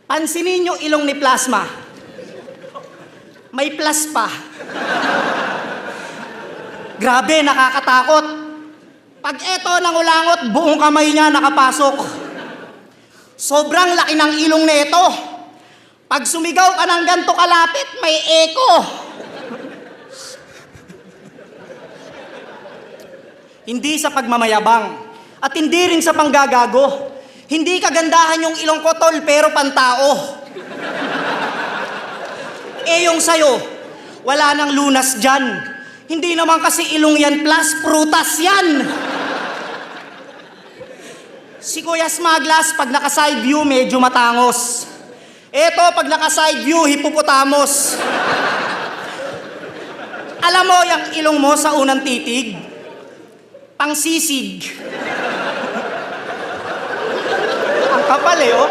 Pansinin yung ilong ni Plasma. May plus pa. Grabe, nakakatakot. Pag eto nangulangot, buong kamay niya nakapasok. Sobrang laki ng ilong nito. Pag sumigaw ka ng ganto kalapit, may echo. Hindi sa pagmamayabang at hindi rin sa panggagago. Hindi kagandahan yung ilong ko, tol, pero pantao. Eh yung sa'yo, wala nang lunas dyan. Hindi naman kasi ilong yan plus, prutas yan. Si Kuya Smaglas, pag naka-side view, medyo matangos. Eto, pag naka-side view, hippopotamus. Alam mo yung ilong mo sa unang titig? Pangsisig. Ang kapal eh, oh.